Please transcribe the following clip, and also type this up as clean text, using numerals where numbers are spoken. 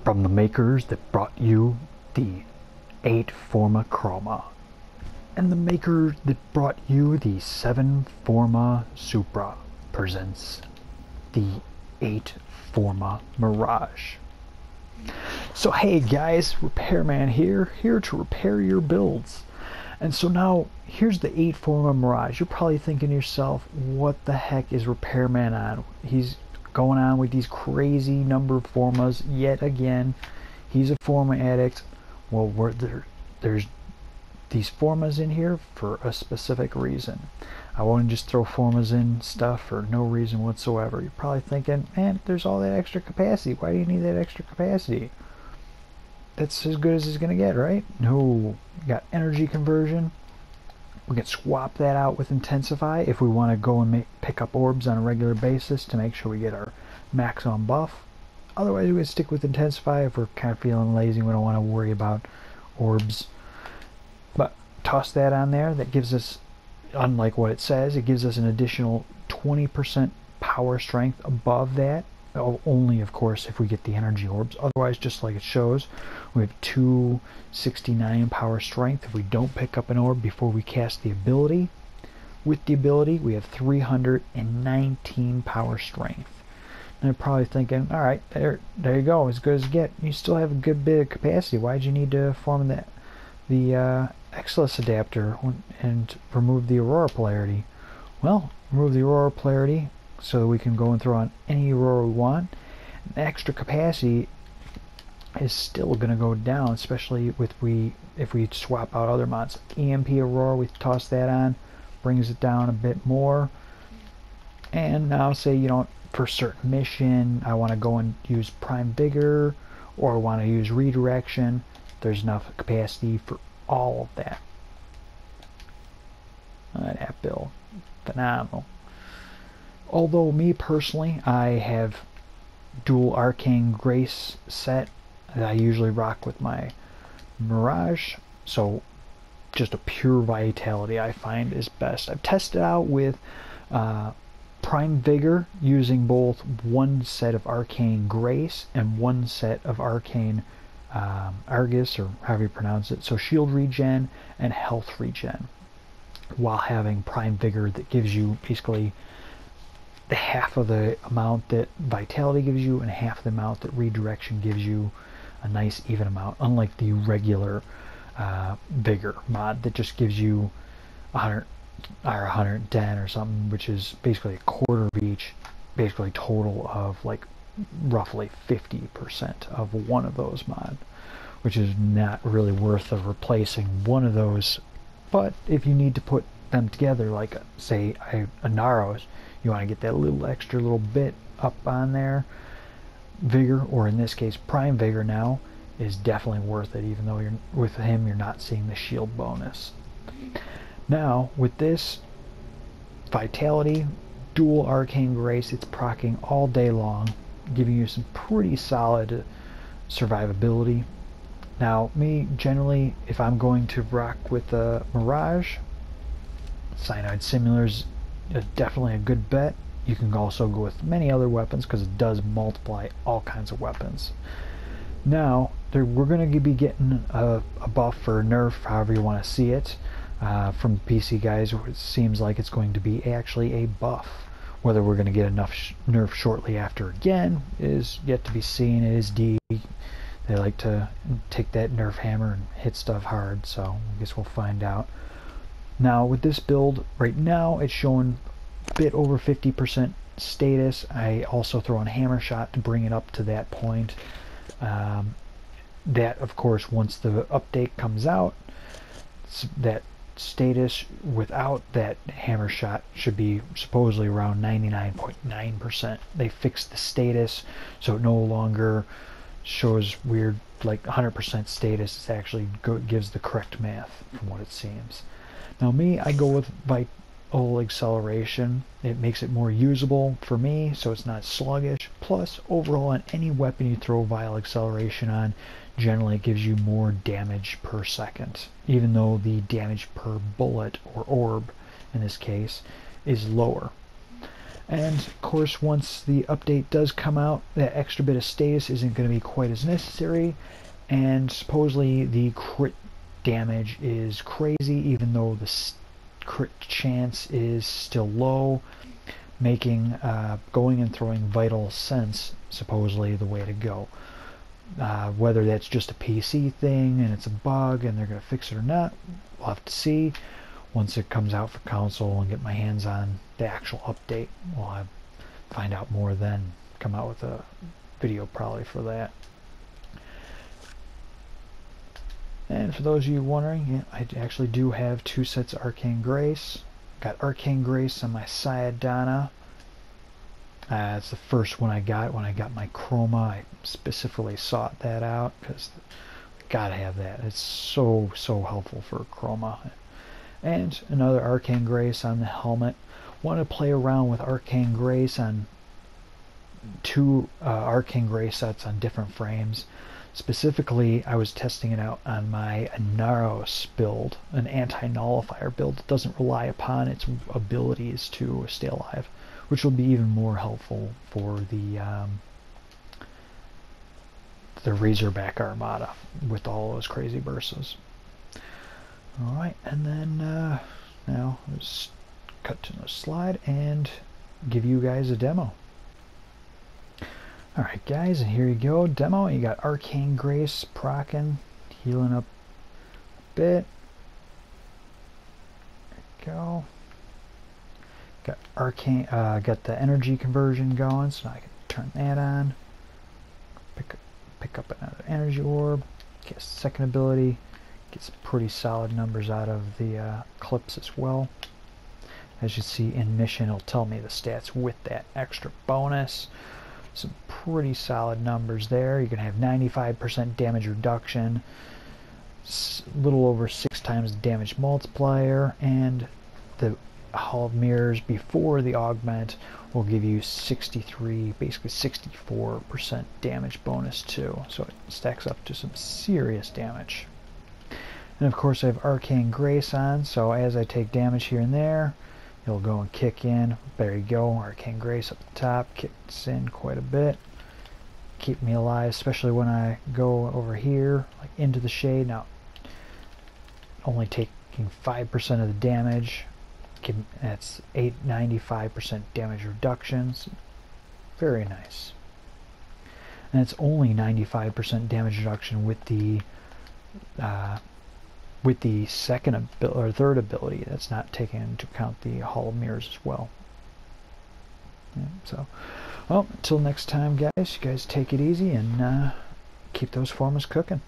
from the makers that brought you the 8 Forma Chroma, and the maker that brought you the 7 Forma Supra presents the 8 Forma Mirage. So hey guys, Repairman here to repair your builds. And so now, here's the 8 Forma Mirage. You're probably thinking to yourself, what the heck is Repairman on? He's going on with these crazy number of Formas yet again. He's a Forma addict. Well, there's these Formas in here for a specific reason. I wouldn't just throw Formas in stuff for no reason whatsoever. You're probably thinking, man, there's all that extra capacity. Why do you need that extra capacity? That's as good as it's going to get, right? No. We got energy conversion. We can swap that out with intensify if we want to go and pick up orbs on a regular basis to make sure we get our max on buff. Otherwise, we can stick with intensify if we're kind of feeling lazy. We don't want to worry about orbs. But toss that on there. That gives us, unlike what it says, it gives us an additional 20% power strength above that. Only, of course, if we get the energy orbs. Otherwise, just like it shows, we have 269 power strength if we don't pick up an orb before we cast the ability. With the ability, we have 319 power strength. And you're probably thinking, all right, there you go, as good as you get. You still have a good bit of capacity. Why'd you need to form the Exilus adapter and remove the Aurora polarity? Well, remove the Aurora polarity so that we can go and throw on any Aurora we want. And the extra capacity is still going to go down, especially if we swap out other mods. EMP Aurora, we toss that on, brings it down a bit more. And now say, you know, for a certain mission, I want to go and use Prime Vigor, or I want to use Redirection. There's enough capacity for all of that. That build, phenomenal. Although me personally, I have dual Arcane Grace set that I usually rock with my Mirage, so just a pure vitality I find is best. I've tested out with Prime Vigor using both one set of Arcane Grace and one set of Arcane Argus, or however you pronounce it, so shield regen and health regen, while having Prime Vigor that gives you basically half of the amount that vitality gives you and half the amount that redirection gives you, a nice even amount, unlike the regular vigor mod that just gives you 100 or 110 or something, which is basically a quarter of each, basically total of like roughly 50% of one of those mod, which is not really worth of replacing one of those. But if you need to put them together, like say a Naros, you want to get that little extra little bit up on there, Vigor, or in this case Prime Vigor now, is definitely worth it, even though you're with him you're not seeing the shield bonus. Now with this vitality, dual Arcane Grace, it's proccing all day long, giving you some pretty solid survivability. Now me, generally, if I'm going to rock with the Mirage, Cyanide Simular's definitely a good bet. You can also go with many other weapons because it does multiply all kinds of weapons. Now we're going to be getting a buff or a nerf, however you want to see it, from PC guys. It seems like it's going to be actually a buff. Whether we're going to get enough nerf shortly after again is yet to be seen. It is D. They like to take that nerf hammer and hit stuff hard, so I guess we'll find out. Now with this build, right now it's showing a bit over 50% status. I also throw on Hammer Shot to bring it up to that point. That, of course, once the update comes out, that status without that Hammer Shot should be supposedly around 99.9%. They fixed the status so it no longer shows weird like 100% status. It actually gives the correct math from what it seems. Now me, I go with Vital Acceleration. It makes it more usable for me, so it's not sluggish. Plus, overall, on any weapon you throw Vital Acceleration on, generally it gives you more damage per second, even though the damage per bullet, or orb in this case, is lower. And of course, once the update does come out, that extra bit of status isn't going to be quite as necessary, and supposedly the crit damage is crazy, even though the crit chance is still low, making going and throwing vital sense supposedly the way to go. Whether that's just a PC thing and it's a bug and they're going to fix it or not, we'll have to see. Once it comes out for console and get my hands on the actual update, we'll find out more then. Come out with a video probably for that. And for those of you wondering, yeah, I actually do have 2 sets of Arcane Grace. Got Arcane Grace on my Sayadana. It's the first one I got when I got my Chroma. I specifically sought that out because gotta have that. It's so helpful for Chroma. And another Arcane Grace on the helmet. Want to play around with Arcane Grace on 2 Arcane Grace sets on different frames. Specifically, I was testing it out on my Naros build, an anti-nullifier build that doesn't rely upon its abilities to stay alive, which will be even more helpful for the Razorback Armada with all those crazy bursts. Alright, and then now let's cut to the slide and give you guys a demo. Alright guys, and here you go, demo. You got Arcane Grace procking, healing up a bit. There you go. Got Arcane, got the energy conversion going, so now I can turn that on. Pick up another energy orb, get a second ability. Get some pretty solid numbers out of the clips as well. As you see in mission, it'll tell me the stats with that extra bonus. Some pretty solid numbers there. You're going to have 95% damage reduction, a little over 6 times the damage multiplier, and the Hall of Mirrors before the augment will give you 63, basically 64% damage bonus too. So it stacks up to some serious damage. And of course I have Arcane Grace on, so as I take damage here and there, it'll go and kick in. There you go, Arcane Grace up the top, kicks in quite a bit. Keep me alive, especially when I go over here, like into the shade. Now, only taking 5% of the damage. That's 95% damage reductions. Very nice. And it's only 95% damage reduction with the second or third ability. That's not taking into account the Hall of Mirrors as well. Yeah, so, well, until next time, guys. You guys take it easy and keep those formas cooking.